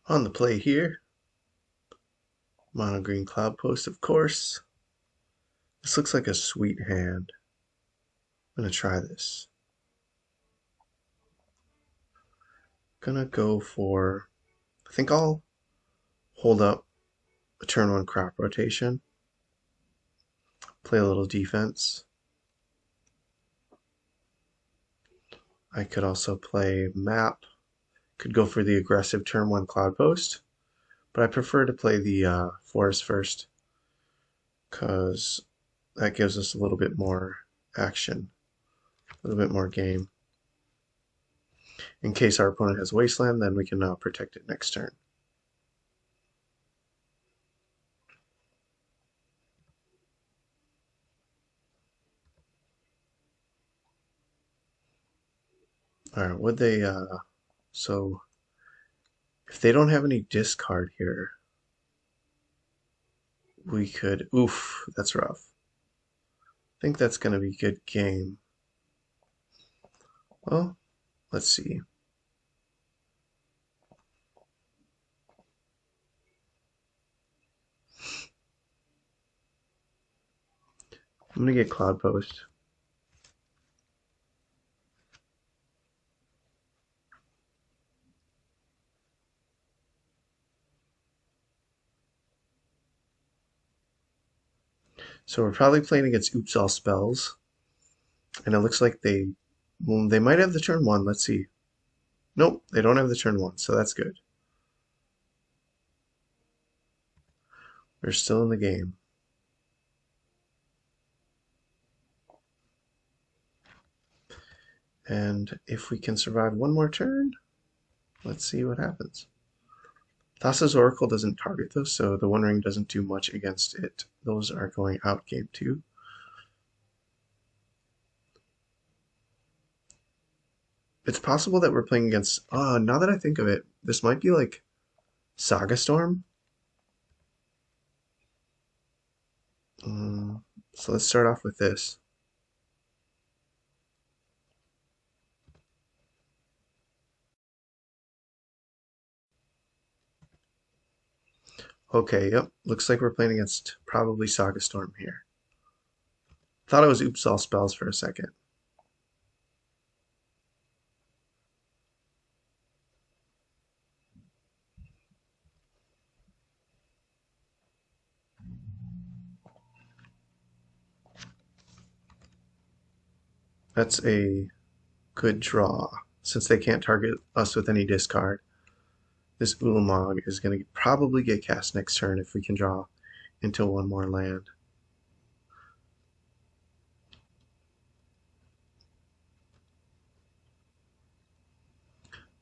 On the play here, mono green Cloudpost, of course. This looks like a sweet hand. I'm gonna try this. Gonna go for, I think I'll hold up a turn one crop rotation, play a little defense. I could also play map, could go for the aggressive turn one Cloudpost, but I prefer to play the forest first because that gives us a little bit more action, a little bit more game. In case our opponent has Wasteland, then we can protect it next turn. Alright, would they, so if they don't have any discard here, we could, oof, that's rough. I think that's going to be a good game. Well, let's see. I'm going to get Cloudpost. So we're probably playing against Oops All Spells. And it looks like they might have the turn one. Let's see. Nope, they don't have the turn one, so that's good. We're still in the game. And if we can survive one more turn, let's see what happens. Thassa's Oracle doesn't target those, so the One Ring doesn't do much against it. Those are going out game 2. It's possible that we're playing against... now that I think of it, this might be like Saga Storm. So let's start off with this. Okay, yep. Looks like we're playing against probably Saga Storm here. Thought it was Oops All Spells for a second. That's a good draw. Since they can't target us with any discard, this Ulamog is going to probably get cast next turn if we can draw into one more land.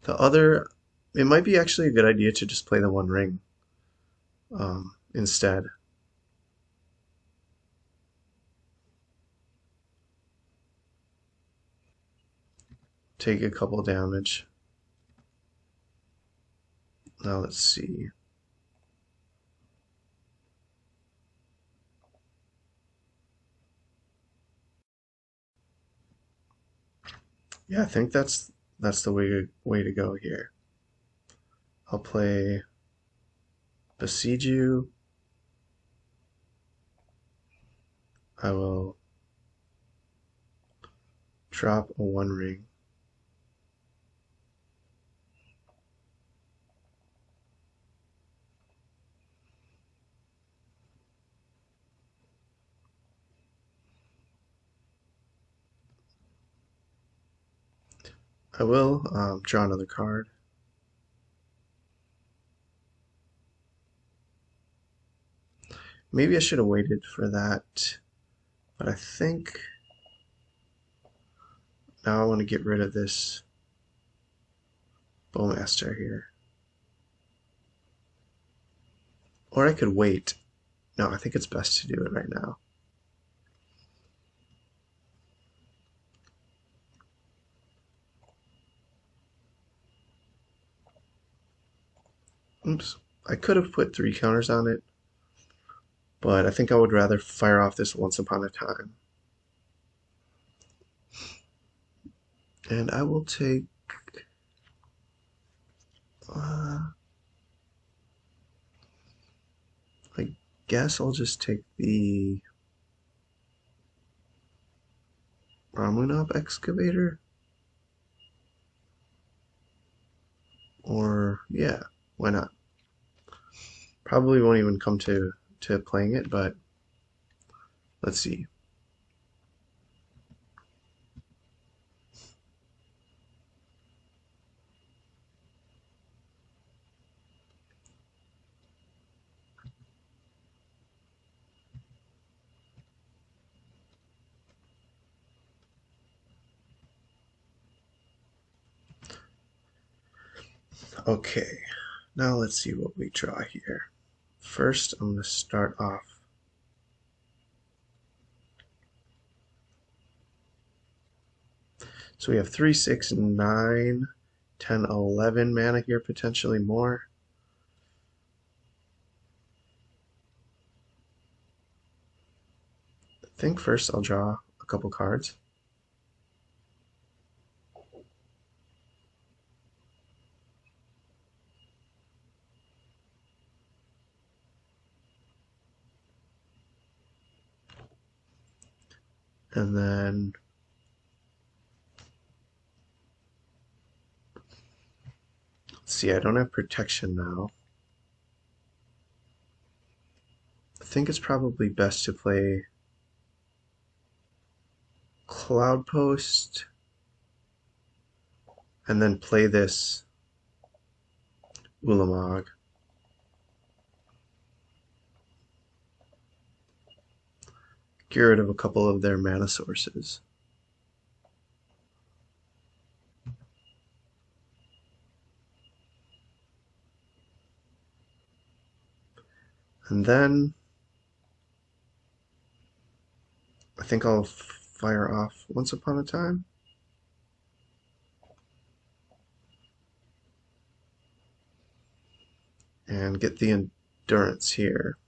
The other, it might be actually a good idea to just play the One Ring instead. Take a couple damage. Now let's see. Yeah, I think that's the way to go here. I'll play Besiege You. I will drop a One Ring. I will draw another card. Maybe I should have waited for that, but I think now I want to get rid of this Bowmaster here. Or I could wait. No, I think it's best to do it right now. Oops. I could have put 3 counters on it, but I think I would rather fire off this Once Upon a Time. And I will take... guess I'll just take the Ramunap excavator. Or, yeah, why not? Probably won't even come to playing it, but let's see. Okay, now let's see what we draw here. First, I'm going to start off. So we have 3, 6, 9, 10, 11 mana here, potentially more. I think first I'll draw a couple cards. And then let's see, I don't have protection now. I think it's probably best to play Cloudpost and then play this Ulamog. Get rid of a couple of their mana sources. And then I think I'll fire off Once Upon a Time. And get the endurance here.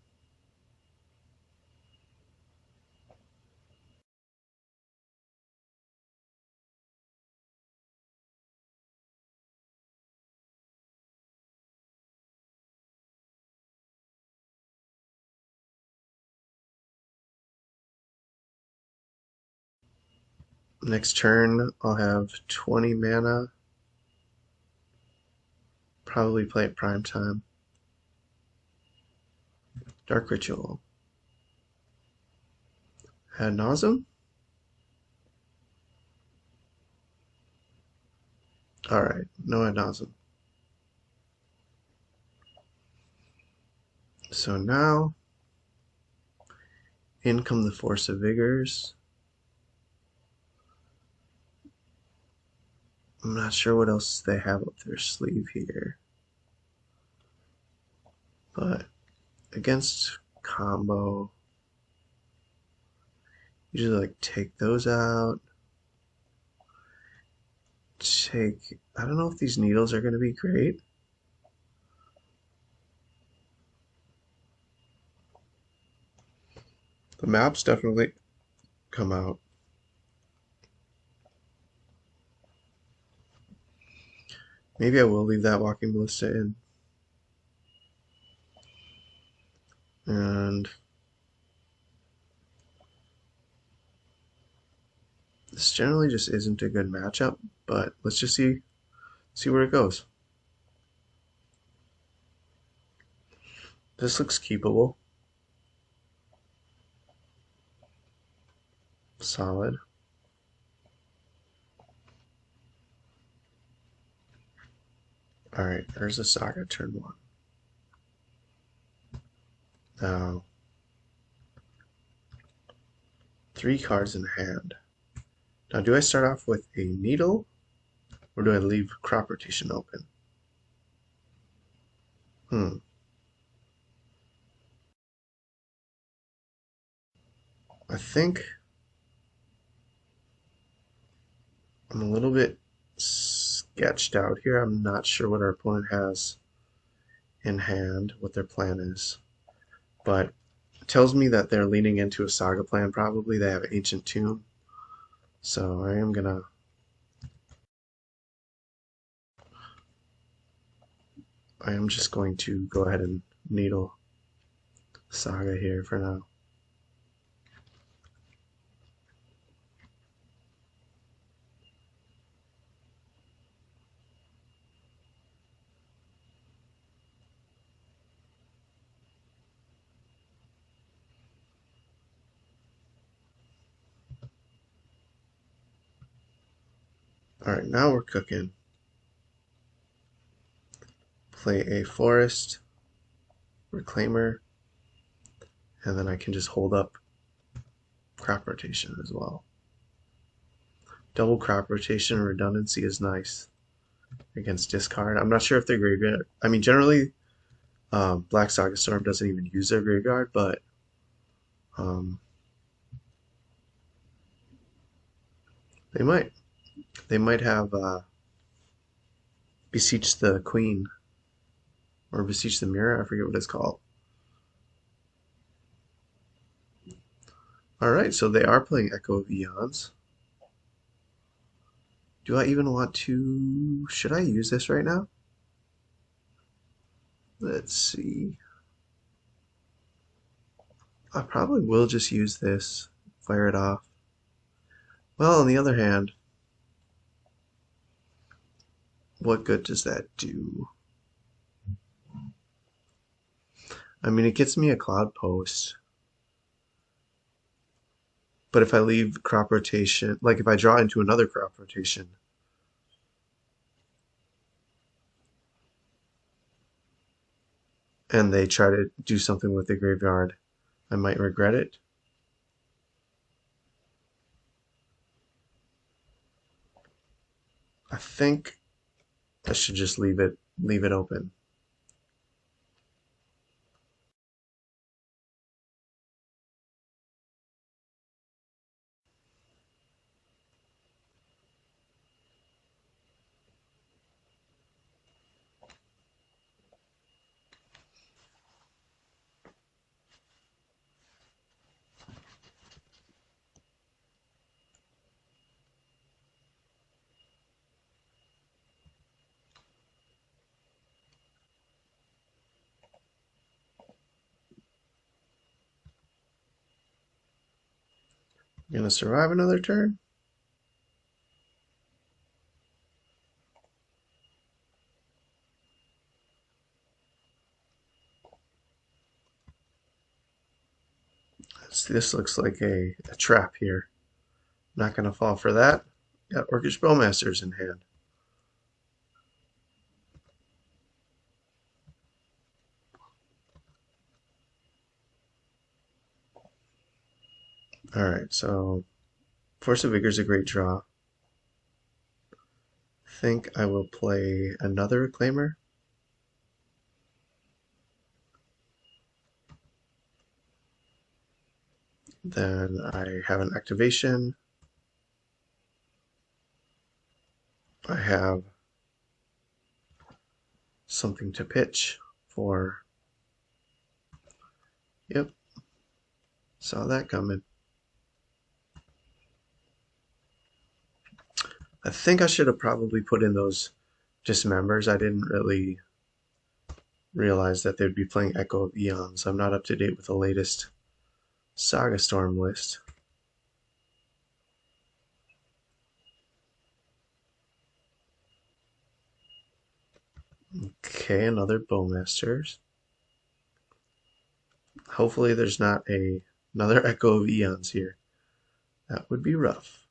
Next turn, I'll have 20 mana. Probably play at prime time. Dark Ritual. Ad nauseam? Alright, no ad nauseam. So now, in come the Force of Vigors. I'm not sure what else they have up their sleeve here. But against combo, usually like take those out. I don't know if these needles are going to be great. The maps definitely come out. Maybe I will leave that Walking Ballista in. And this generally just isn't a good matchup, but let's just see where it goes. This looks keepable. Solid. Alright, there's a Saga turn 1. Now, 3 cards in hand. Now, do I start off with a needle, or do I leave crop rotation open? I think I'm a little bit sketched out here. I'm not sure what our opponent has in hand, what their plan is. But it tells me that they're leaning into a Saga plan, probably. They have Ancient Tomb. So I am just going to go ahead and needle. Saga here for now. Alright, now we're cooking. Play a forest, reclaimer, and then I can just hold up crop rotation as well. Double crop rotation and redundancy is nice against discard. I'm not sure if their graveyard. I mean, generally, Black Saga Storm doesn't even use their graveyard, but um, they might. They might have Beseech the Queen or Beseech the Mirror. I forget what it's called. All right, so they are playing Echo of Eons. Do I even want to? Should I use this right now? Let's see. I probably will just use this, fire it off. Well, on the other hand, what good does that do? I mean, it gets me a Cloudpost. But if I leave crop rotation, like if I draw into another crop rotation, and they try to do something with the graveyard, I might regret it. I think I should just leave it open. I'm gonna survive another turn. This looks like a trap here. Not gonna fall for that. Got Orcish Bowmasters in hand. Alright, so Force of Vigor is a great draw. Think I will play another Reclaimer. Then I have an activation. I have something to pitch for. Yep, saw that coming. I think I should have probably put in those dismembers. I didn't really realize that they'd be playing Echo of Eons. I'm not up to date with the latest Saga Storm list. Okay, another Bowmasters. Hopefully there's not another Echo of Eons here. That would be rough.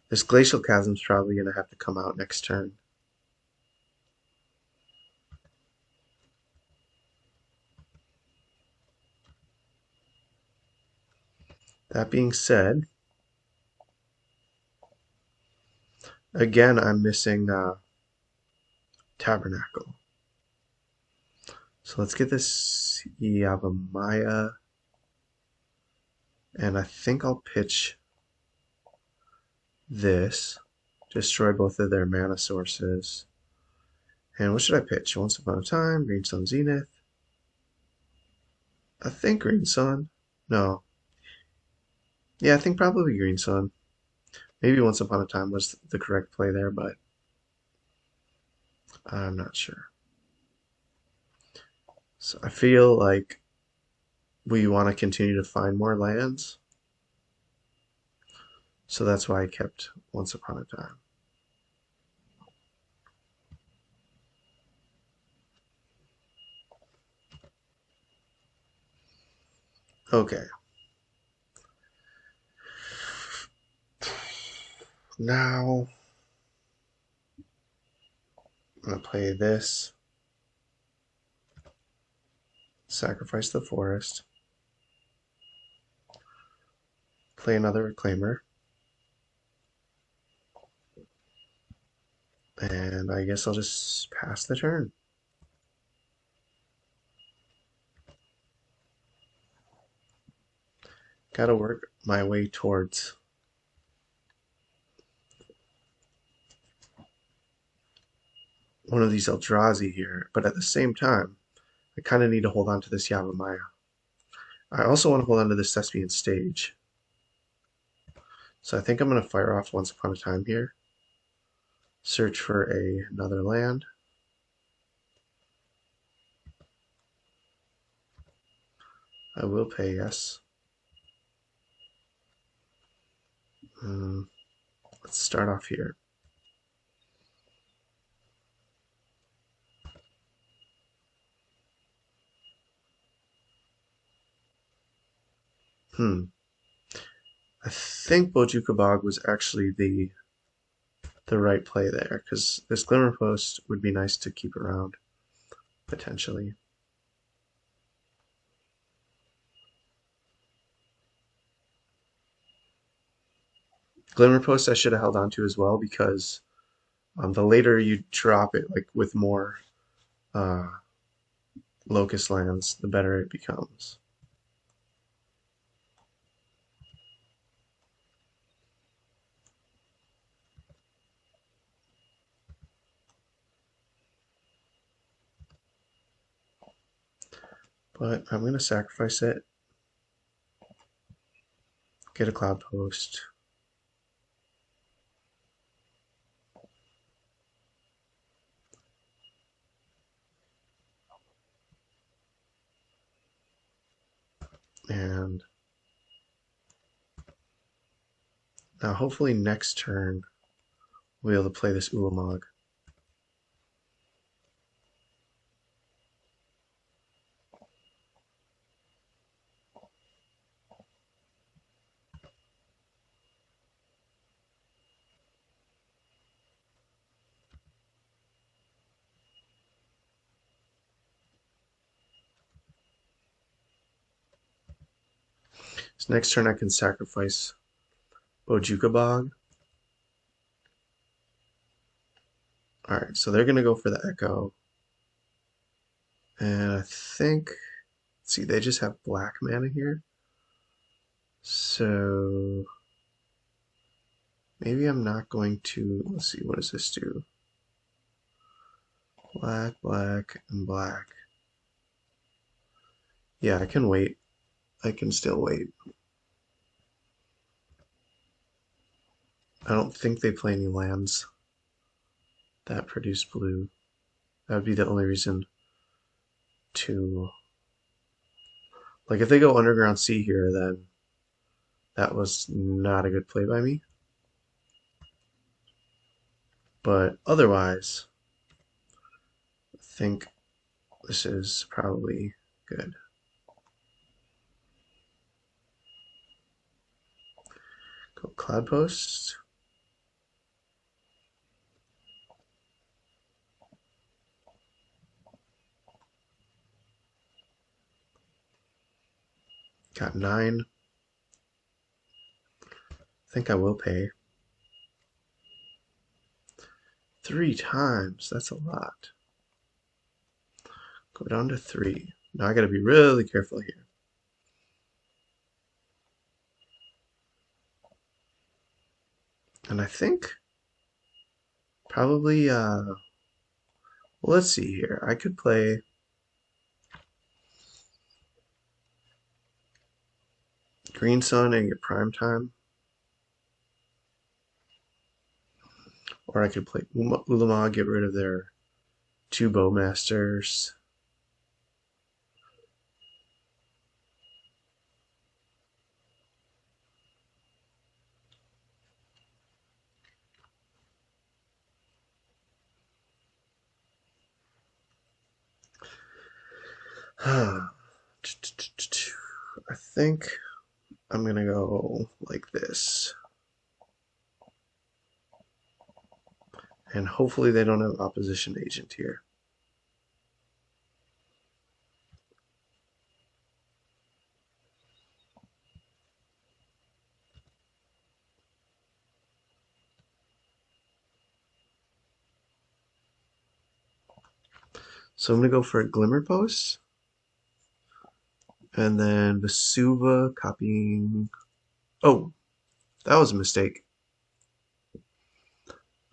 This Glacial Chasm's probably going to have to come out next turn. That being said, again, I'm missing Tabernacle. So let's get this Yavimaya, and I think I'll pitch this, destroy both of their mana sources. And what should I pitch? Once Upon a Time, Green Sun Zenith. I think Green Sun. No. Yeah, I think probably Green Sun. Maybe Once Upon a Time was the correct play there, but I'm not sure. So I feel like we want to continue to find more lands. So that's why I kept Once Upon a Time. Okay. Now I'm going to play this. Sacrifice the forest. Play another Reclaimer. And I guess I'll just pass the turn. Gotta work my way towards one of these Eldrazi here, but at the same time, I kind of need to hold on to this Yavimaya. I also want to hold on to this Thespian Stage. So I think I'm going to fire off Once Upon a Time here. Search for another land. I will pay, yes. Let's start off here. I think Bojuka Bog was actually the right play there, because this Glimmer Post would be nice to keep around, potentially. Glimmer Post I should have held on to as well, because the later you drop it, like with more locust lands, the better it becomes. But I'm going to sacrifice it, get a Cloudpost. And now hopefully next turn we'll be able to play this Ulamog. So next turn I can sacrifice Bojuka Bog. Alright, so they're going to go for the Echo. And I think, let's see, they just have black mana here. So maybe I'm not going to, let's see, what does this do? Black, black, and black. Yeah, I can wait. I can still wait. I don't think they play any lands that produce blue. That would be the only reason to... Like, if they go Underground Sea here, then that was not a good play by me. But otherwise, I think this is probably good. Go Cloudpost. Got 9. I think I will pay. 3 times. That's a lot. Go down to 3. Now I gotta be really careful here. And I think probably, well, let's see here. I could play Green Sun and get Prime Time. Or I could play Ulamog, get rid of their 2 Bowmasters. I think I'm gonna go like this. And hopefully they don't have opposition agent here. So I'm gonna go for a Glimmer Post. And then Vesuva copying. Oh, that was a mistake.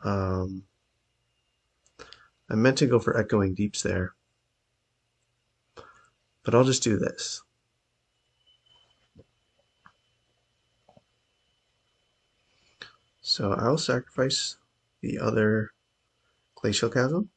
I meant to go for Echoing Deeps there. But I'll just do this. So I'll sacrifice the other Glacial Chasm.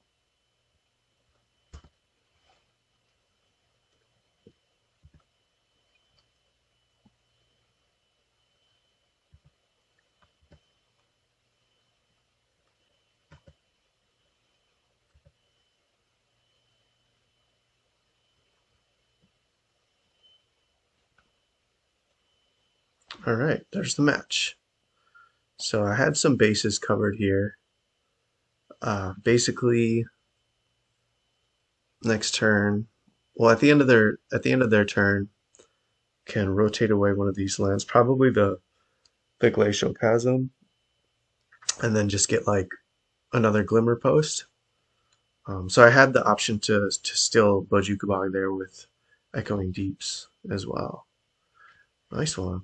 All right, there's the match. So I had some bases covered here. Basically, next turn, well, at the end of their turn, can rotate away one of these lands, probably the Glacial Chasm, and then just get like another Glimmer Post. So I had the option to still Bojuka Bog there with Echoing Deeps as well. Nice one.